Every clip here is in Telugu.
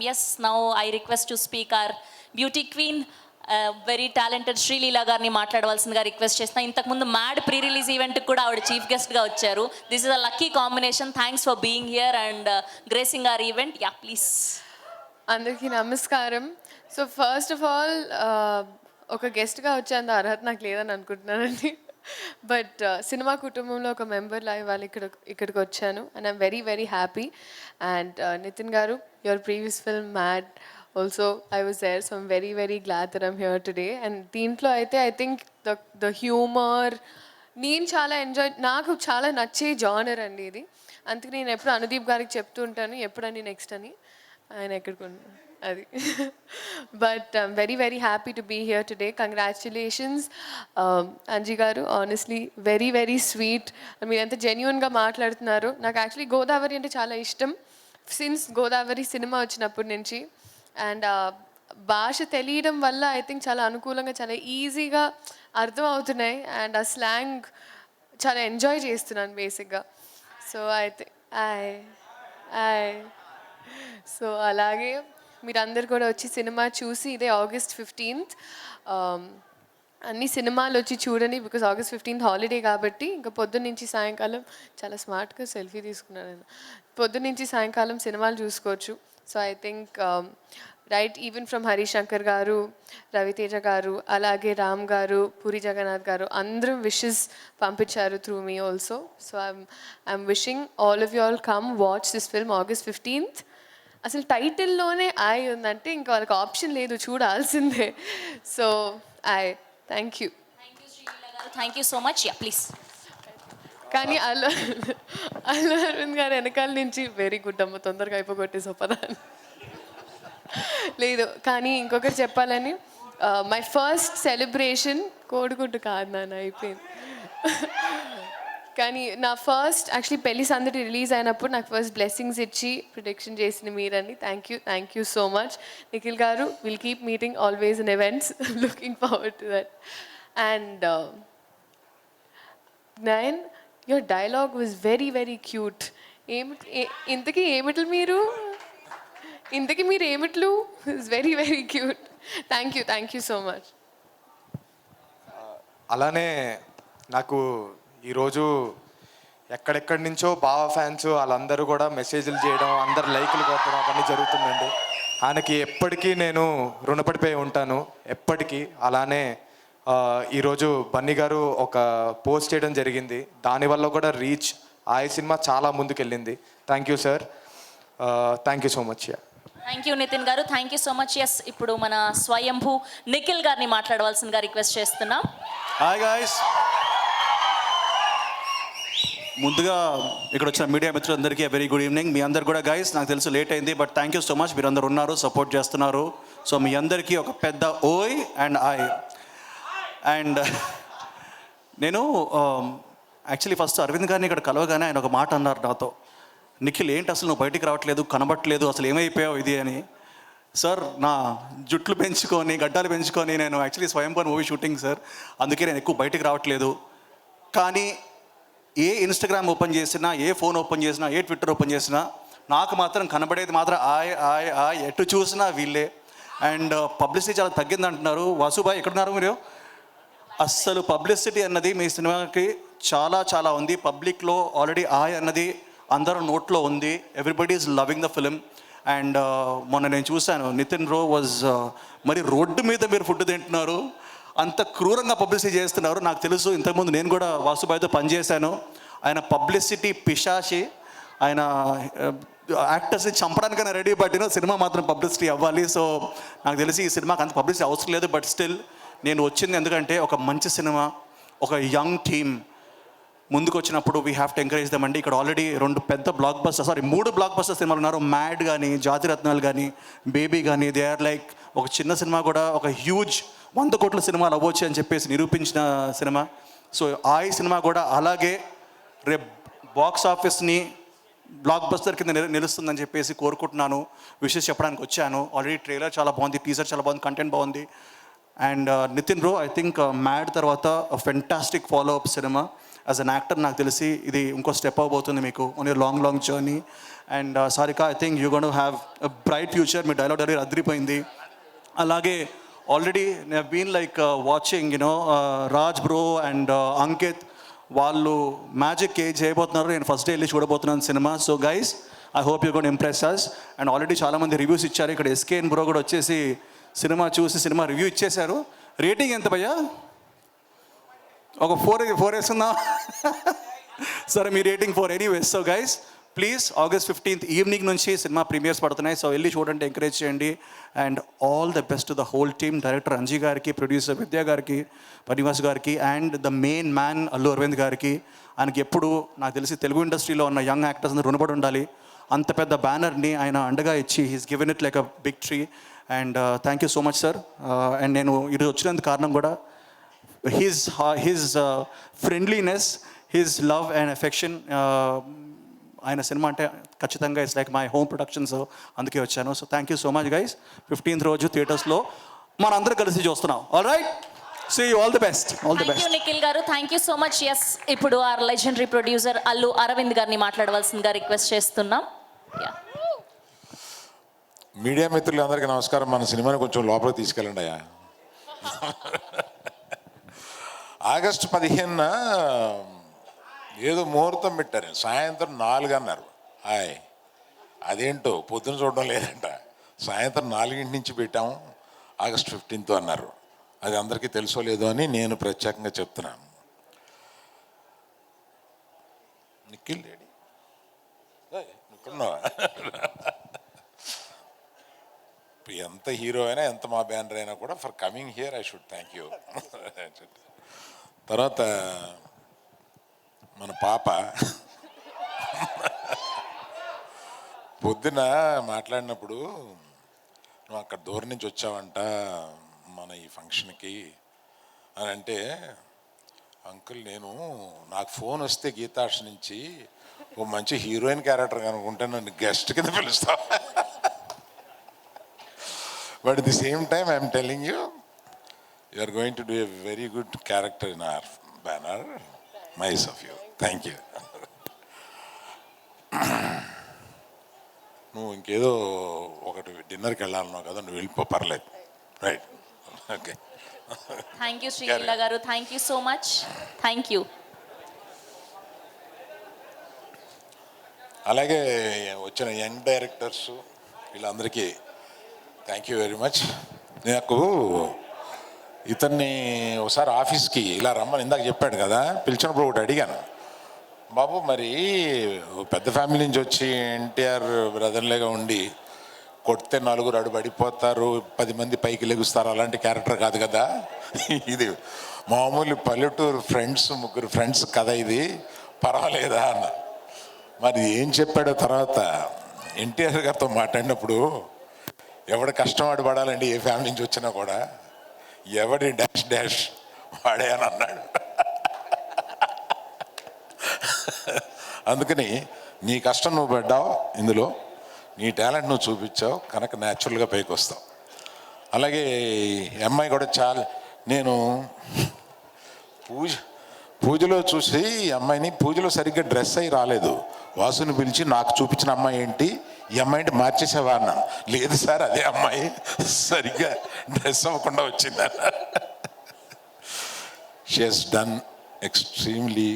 Yes, now I request to speak our beauty queen, very talented Sreeleela గారిని మాట్లాడవలసిందిగా రిక్వెస్ట్ చేస్తున్నా. ఇంతకుముందు మ్యాడ్ ప్రీ రిలీజ్ ఈవెంట్కి కూడా ఆవిడ చీఫ్ గెస్ట్గా వచ్చారు. This is a lucky combination. Thanks for being here and gracing our event. Yeah please. అందరికీ నమస్కారం. సో ఫస్ట్ ఆఫ్ ఆల్ ఒక గెస్ట్గా వచ్చేంత అర్హత నాకు లేదని అనుకుంటున్నానండి. బట్ సినిమా కుటుంబంలో ఒక మెంబర్లా ఇవాళ ఇక్కడికి వచ్చాను and I'm very very happy. And Nithiin garu, your previous film Mad also I was there, so I'm very very glad that I'm here today. And దీంట్లో అయితే ఐ థింక్ ద హ్యూమర్ నేను చాలా ఎంజాయ్, నాకు చాలా నచ్చే జానర్ అండి ఇది. అందుకే నేను ఎప్పుడు అనుదీప్ గారికి చెప్తూ ఉంటాను ఎప్పుడని నెక్స్ట్ అని, ఆయన ఎక్కడికి అది. But I'm very very happy to be here today. Congratulations Anji garu, honestly very very sweet. మీరు ఎంత జెన్యున్గా మాట్లాడుతున్నారు. నాకు యాక్చువల్లీ గోదావరి అంటే చాలా ఇష్టం సిన్స్ గోదావరి సినిమా వచ్చినప్పటి నుంచి. అండ్ భాష తెలియడం వల్ల ఐ థింక్ చాలా అనుకూలంగా చాలా ఈజీగా అర్థం అవుతున్నాయి. అండ్ ఆ స్లాంగ్ చాలా ఎంజాయ్ చేస్తున్నాను బేసిక్గా. సో అయితే సో అలాగే మీరందరు కూడా వచ్చి సినిమా చూసి, ఇదే August 15th అన్ని సినిమాలు వచ్చి చూడండి. బికాజ్ August 15th హాలిడే కాబట్టి ఇంకా పొద్దున్న నుంచి సాయంకాలం, చాలా స్మార్ట్గా సెల్ఫీ తీసుకున్నాను నేను, పొద్దున్న నుంచి సాయంకాలం సినిమాలు చూసుకోవచ్చు. So I think right even from Harishankar గారు, రవితేజ గారు, అలాగే రామ్ గారు, పూరి జగన్నాథ్ గారు అందరూ విషెస్ పంపించారు through me also. So I'm wishing all of you all come watch this film August 15th. అసలు టైటిల్లోనే ఐ ఉందంటే ఇంకా వాళ్ళకి ఆప్షన్ లేదు, చూడాల్సిందే. So thank you. Thank you so much. Yeah please. కానీ అల్లు అరవింద్ గారు వెనకాల నుంచి వెరీ గుడ్ అమ్మ, తొందరగా అయిపోగొట్టేసో పదా లేదు. కానీ ఇంకొకటి చెప్పాలని, మై ఫస్ట్ సెలబ్రేషన్ కోడిగుడ్డు కాదు నాన్న, అయిపోయింది. కానీ నా ఫస్ట్ యాక్చువల్లీ పెళ్లి సందడి రిలీజ్ అయినప్పుడు నాకు ఫస్ట్ బ్లెస్సింగ్స్ ఇచ్చి ప్రొటెక్షన్ చేసిన మీరండి. Thank you so much. Nikhil garu, will keep meeting always in events, looking forward to that. And Nayan, your dialogue was very very cute. ఇంతకీ ఏమిట్లు మీరు it's very very cute. Thank you so much. అలానే నాకు ఈరోజు ఎక్కడెక్కడి నుంచో బావ ఫ్యాన్స్ వాళ్ళందరూ కూడా మెసేజ్లు చేయడం, అందరు లైకులు కొట్టడం అవన్నీ జరుగుతుందండి. ఆయనకి ఎప్పటికీ నేను రుణపడిపోయి ఉంటాను, ఎప్పటికీ. అలానే ఈరోజు బన్నీ గారు ఒక పోస్ట్ చేయడం జరిగింది, దానివల్ల కూడా రీచ్ సినిమా చాలా ముందుకెళ్ళింది. Thank you sir, thank you so much. Thank you Nithiin garu, thank you so much. Yes, ఇప్పుడు మన స్వయంభూ నిఖిల్ గారిని మాట్లాడవలసిందిగా రిక్వెస్ట్ చేస్తున్నాం. హాయ్ గాయ్స్, ముందుగా ఇక్కడ వచ్చిన మీడియా మిత్రులందరికీ వెరీ గుడ్ ఈవినింగ్. మీ అందరు కూడా గైస్, నాకు తెలుసు లేట్ అయింది, but thank you so much. మీరు అందరు ఉన్నారు, సపోర్ట్ చేస్తున్నారు. సో మీ అందరికీ ఒక పెద్ద ఓయ్ అండ్ అండ్ నేను యాక్చువల్లీ ఫస్ట్ అరవింద్ గారిని ఇక్కడ కలవగానే ఆయన ఒక మాట అన్నారు నాతో, నిఖిల్ ఏంటి అసలు నువ్వు బయటికి రావట్లేదు, కనబట్టలేదు, అసలు ఏమైపోయావు ఇది అని. సార్, నా జుట్లు పెంచుకొని గడ్డాలు పెంచుకొని నేను యాక్చువల్లీ స్వయంభూ మూవీ షూటింగ్ సార్, అందుకే నేను ఎక్కువ బయటికి రావట్లేదు. కానీ ఏ ఇన్స్టాగ్రామ్ ఓపెన్ చేసినా, ఏ ఫోన్ ఓపెన్ చేసినా, ఏ ట్విట్టర్ ఓపెన్ చేసినా నాకు మాత్రం కనబడేది మాత్రం ఎటు చూసినా వీళ్ళే. అండ్ పబ్లిసిటీ చాలా తగ్గింది అంటున్నారు. వాసుబాయ్ ఎక్కడున్నారు మీరు? అస్సలు పబ్లిసిటీ అన్నది మీ సినిమాకి చాలా చాలా ఉంది. పబ్లిక్లో ఆల్రెడీ అన్నది అందరూ నోట్లో ఉంది. Everybody is loving the film. And మొన్న నేను చూశాను, నితిన్ రో వాజ్ మరి రోడ్డు మీద మీరు ఫుడ్ తింటున్నారు, అంత క్రూరంగా పబ్లిసిటీ చేస్తున్నారు. నాకు తెలుసు, ఇంతకుముందు నేను కూడా వాసుబాయ్తో పనిచేశాను. ఆయన పబ్లిసిటీ పిశాచి, ఆయన యాక్టర్స్ని చంపడానికైనా రెడీ, పట్టిన సినిమా మాత్రం పబ్లిసిటీ అవ్వాలి. సో నాకు తెలిసి ఈ సినిమాకి అంత పబ్లిసిటీ అవసరం లేదు. బట్ స్టిల్ నేను వచ్చింది ఎందుకంటే ఒక మంచి సినిమా, ఒక యంగ్ టీమ్ ముందుకు వచ్చినప్పుడు we have to encourage dum అండి. ఇక్కడ ఆల్రెడీ 3 బ్లాక్ బస్టర్ సినిమాలు ఉన్నారు. మ్యాడ్ కానీ, జాతిరత్నాలు కానీ, బేబీ కానీ, దే ఆర్ లైక్ ఒక చిన్న సినిమా కూడా ఒక హ్యూజ్ 100 కోట్ల సినిమాలు అవ్వచ్చు అని చెప్పేసి నిరూపించిన సినిమా. సో సినిమా కూడా అలాగే రేపు బాక్స్ ఆఫీస్ని బ్లాక్ బస్టర్ కింద నిలుస్తుందని చెప్పేసి కోరుకుంటున్నాను. విషెస్ చెప్పడానికి వచ్చాను. ఆల్రెడీ ట్రైలర్ చాలా బాగుంది, టీజర్ చాలా బాగుంది, కంటెంట్ బాగుంది. And Nithiin bro, I think Mad తర్వాత ఫెంటాస్టిక్ ఫాలో అప్ సినిమా. యాజ్ అన్ యాక్టర్ నాకు తెలిసి ఇది ఇంకో స్టెప్ అవబోతుంది మీకు on your long journey. And Sarika, I think you gonna have a bright future. మీ డైలాగ్ డెలివరీ అదిరిపోయింది. అలాగే ఆల్రెడీ నేను been like watching you know Raj bro and Ankit, వాళ్ళు మ్యాజిక్ చేయబోతున్నారు. నేను ఫస్ట్ డే వెళ్ళి చూడబోతున్నాను సినిమా. So guys, I hope you gonna impress us. And already చాలామంది రివ్యూస్ ఇచ్చారు. ఇక్కడ ఎస్కేఎన్ బ్రో కూడా వచ్చేసి సినిమా చూసి సినిమా రివ్యూ ఇచ్చేశారు. రేటింగ్ ఎంత భయ్యా? ఒక 4 వేస్తుందా? సరే, మీ rating 4 anyways. So guys, please August 15th evening నుంచి సినిమా ప్రీమియర్స్ పడుతున్నాయి. సో వెళ్ళి చూడండి, ఎంకరేజ్ చేయండి. And all the best to the whole team, director Anji గారికి, ప్రొడ్యూసర్ విద్యా గారికి, పనివాస్ గారికి, and the main man Allu Aravind గారికి. ఆయనకి ఎప్పుడు నాకు తెలిసి తెలుగు ఇండస్ట్రీలో ఉన్న యంగ్ యాక్టర్స్ అందరూ రుణపడి ఉండాలి. అంత పెద్ద బ్యానర్ని ఆయన అండగా ఇచ్చి he's given it like a big tree. And thank you so much sir. And నేను ఈరోజు వచ్చినందుకు కారణం కూడా his friendliness, his love and affection. ఆయన సినిమా అంటే ఖచ్చితంగా it's like my home productions, అందుకే వచ్చాను. So thank you so much guys. 15th రోజు థియేటర్స్లో మనందరూ కలిసి చూస్తున్నాం. All right, see you, all the best. Thank you Nikhil garu, thank you so much. Yes, ఇప్పుడు are legendary producer Allu Arvind గారిని మాట్లాడవలసిందిగా రిక్వెస్ట్ చేస్తున్నాం. మీడియా మిత్రులందరికీ నమస్కారం. మన సినిమాని కొంచెం లోపలికి తీసుకెళ్ళండి అయ్యా. ఆగస్టు 15న ఏదో ముహూర్తం పెట్టారు, సాయంత్రం 4 అన్నారు. అదేంటో పొద్దున చూడడం లేదంట. సాయంత్రం 4 నుంచి పెట్టాము, August 15th అన్నారు. అది అందరికీ తెలుసో లేదో అని నేను ప్రత్యేకంగా చెప్తున్నాను. నిఖిల్ రెడీ నువ్వున్నావా? ఎంత హీరో అయినా, ఎంత మా బ్యానర్ అయినా కూడా for coming here I should thank you. తర్వాత మన పాప పొద్దున మాట్లాడినప్పుడు, నువ్వు అక్కడ దూరం నుంచి వచ్చావంట మన ఈ ఫంక్షన్కి అని అంటే, అంకుల్ నాకు ఫోన్ వస్తే గీతాష్ నుంచి ఓ మంచి హీరోయిన్ క్యారెక్టర్ కనుకుంటే నన్ను గెస్ట్ కింద పిలుస్తావు. But at the same time I am telling you, you are going to do a very good character in our banner. Nice of you. Thank you. నువ్వు ఇంకేదో ఒకటి డిన్నర్కి వెళ్ళాలన్నావు కదా, నువ్వు వెళ్ళిపో, పర్లేదు. Right, okay. Thank you Sreeleela garu, thank you so much. Thank you. అలాగే వచ్చిన యంగ్ డైరెక్టర్స్ వీళ్ళందరికీ థ్యాంక్ యూ వెరీ మచ్. నాకు ఇతన్ని ఒకసారి ఆఫీస్కి ఇలా రమ్మని ఇందాక చెప్పాడు కదా, పిలిచినప్పుడు ఒకటి అడిగాను, బాబు మరి పెద్ద ఫ్యామిలీ నుంచి వచ్చి ఎన్టీఆర్ బ్రదర్లేగా ఉండి కొడితే 4 అడుపడిపోతారు, 10 మంది పైకి లెగుస్తారు, అలాంటి క్యారెక్టర్ కాదు కదా ఇది, మామూలు పల్లెటూరు ఫ్రెండ్స్, 3 ఫ్రెండ్స్ కథ ఇది, పర్వాలేదా అన్న. మరి ఏం చెప్పాడో తర్వాత ఎన్టీఆర్ గారితో మాట్లాడినప్పుడు, ఎవడ కష్టం పడాలండి ఏ ఫ్యామిలీ నుంచి వచ్చినా కూడా, ఎవడి డాష్ డాష్ వాడే అని అన్నాడు. అందుకని నీ కష్టం నువ్వు పడ్డావు, ఇందులో నీ టాలెంట్ నువ్వు చూపించావు కనుక న్యాచురల్గా పైకి వస్తావు. అలాగే అమ్మాయి కూడా చాలా, నేను పూజలో చూసి అమ్మాయిని, పూజలో సరిగ్గా డ్రెస్ అయ్యి రాలేదు, వాసుని పిలిచి నాకు చూపించిన అమ్మాయి ఏంటి, ఈ అమ్మాయిని మార్చేసేవా అన్న. లేదు సార్, అదే అమ్మాయి సరిగ్గా డ్రెస్ అవ్వకుండా వచ్చింది అన్న. She has done extremely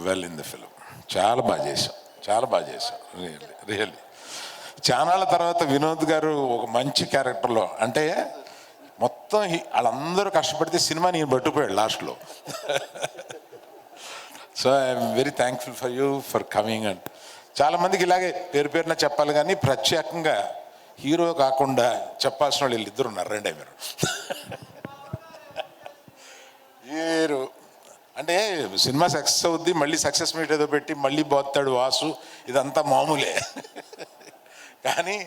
well in the film. చాలా బాగా చేశాం రియల్లీ. చానాళ్ళ తర్వాత వినోద్ గారు ఒక మంచి క్యారెక్టర్లో, అంటే మొత్తం వాళ్ళందరూ కష్టపడితే సినిమా నేను పట్టుకుపోయాడు లాస్ట్లో. So I'm very thankful for you for coming. And చాలామందికి ఇలాగే పేరున చెప్పాలి, కానీ ప్రత్యేకంగా హీరో కాకుండా చెప్పాల్సిన వాళ్ళు వీళ్ళిద్దరు ఉన్నారు. రెండే మీరు అంటే సినిమా సక్సెస్ అవుద్ది, మళ్ళీ సక్సెస్ మీట్ ఏదో పెట్టి మళ్ళీ పోతాడు వాసు, ఇదంతా మామూలే. కానీ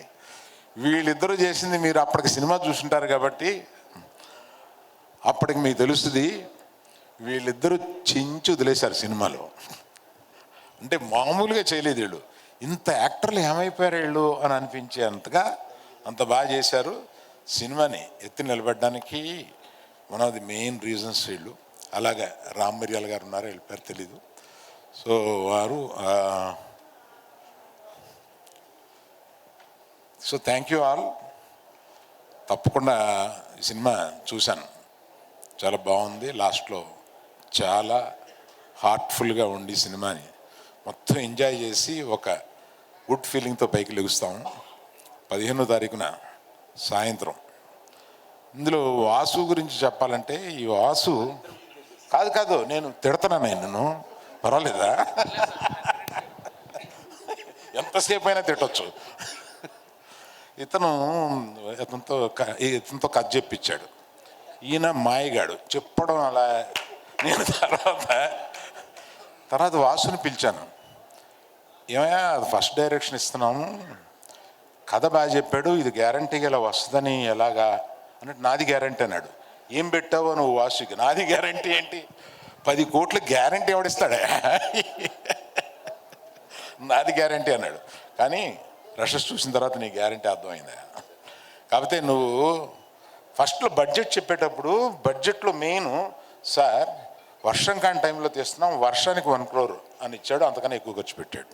వీళ్ళిద్దరూ చేసింది మీరు అప్పటికి సినిమా చూసుంటారు కాబట్టి అప్పటికి మీకు తెలుస్తుంది, వీళ్ళిద్దరూ చించి వదిలేశారు సినిమాలో. అంటే మామూలుగా చేయలేదు వీళ్ళు, ఇంత యాక్టర్లు ఏమైపోయారు వీళ్ళు అని అనిపించేంతగా అంత బాగా చేశారు. సినిమాని ఎత్తి నిలబెట్టడానికి one of the main reasons వీళ్ళు. అలాగే రామ్ మిరియాల గారు ఉన్నారు, వీళ్ళ పేరు తెలీదు. సో వారు సో థ్యాంక్ యూ ఆల్. తప్పకుండా ఈ సినిమా చూశాను, చాలా బాగుంది. లాస్ట్లో చాలా హార్ట్ఫుల్గా ఉండి సినిమాని మొత్తం ఎంజాయ్ చేసి ఒక గుడ్ ఫీలింగ్తో పైకి లెగుస్తాము 15వ తారీఖున సాయంత్రం. ఇందులో వాసు గురించి చెప్పాలంటే ఈ వాసు కాదు నేను తిడతాను, నేను పర్వాలేదా? ఎంతసేపు అయినా తిట్టచ్చు. ఇతనితో కథ చెప్పించాడు. ఈయన మాయగాడు చెప్పడం అలా. నేను తర్వాత వాసుని పిలిచాను, ఏమయ్యా ఫస్ట్ డైరెక్షన్ ఇస్తున్నాము, కథ బాగా చెప్పాడు, ఇది గ్యారంటీగా ఇలా వస్తుందని ఎలాగా అన్నట్టు. నాది గ్యారంటీ అన్నాడు. ఏం పెట్టావో నువ్వు వాసుకి? నాది గ్యారంటీ ఏంటి? 10 కోట్ల గ్యారంటీ ఎవడిస్తాడా? నాది గ్యారంటీ అన్నాడు. కానీ రషెస్ చూసిన తర్వాత నీ గ్యారంటీ అర్థమైందా? కాకపోతే నువ్వు ఫస్ట్లో బడ్జెట్ చెప్పేటప్పుడు బడ్జెట్లో మెయిన్ సార్ వర్షం కాని టైంలో తీస్తున్నాం, వర్షానికి 1 crore అని ఇచ్చాడు, అంతకన్నా ఎక్కువ ఖర్చు పెట్టాడు.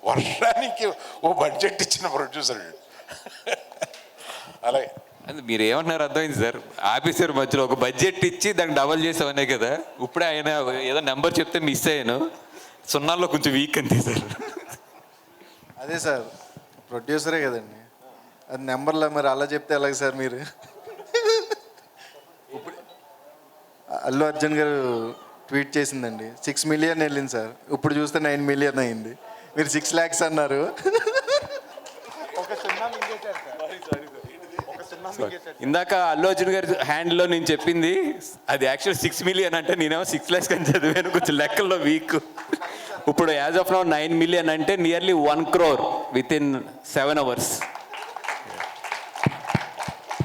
వర్షానికి ఓ బడ్జెట్ ఇచ్చిన ప్రొడ్యూసర్. అలాగే అది మీరు ఏమన్నారు అర్థమైంది సార్. ఆఫీసర్ మధ్యలో ఒక బడ్జెట్ ఇచ్చి దాన్ని డబల్ చేసామనే కదా. ఇప్పుడే ఆయన ఏదో నెంబర్ చెప్తే మిస్ అయ్యాను, 0లో కొంచెం వీక్ అంతే సార్. అదే సార్ ప్రొడ్యూసరే కదండి, అది నెంబర్లో మరి అలా చెప్తే ఎలాగ సార్ మీరు? ఇప్పుడు అల్లు అర్జున్ గారు ట్వీట్ చేసిందండి 6 million వెళ్ళింది సార్, ఇప్పుడు చూస్తే 9 million అయింది. మీరు 6 lakhs అన్నారు. ఇందాక అల్లు అర్జున్ గారి హ్యాండ్లో నేను చెప్పింది అది యాక్చువల్ 6 million అంటే నేనేమో 6 lakhs అని చదివాను, కొంచెం లెక్కల్లో వీక్. ఇప్పుడు యాజ్ ఆఫ్ నౌ 9 million అంటే nearly 1 crore with in 7 hours.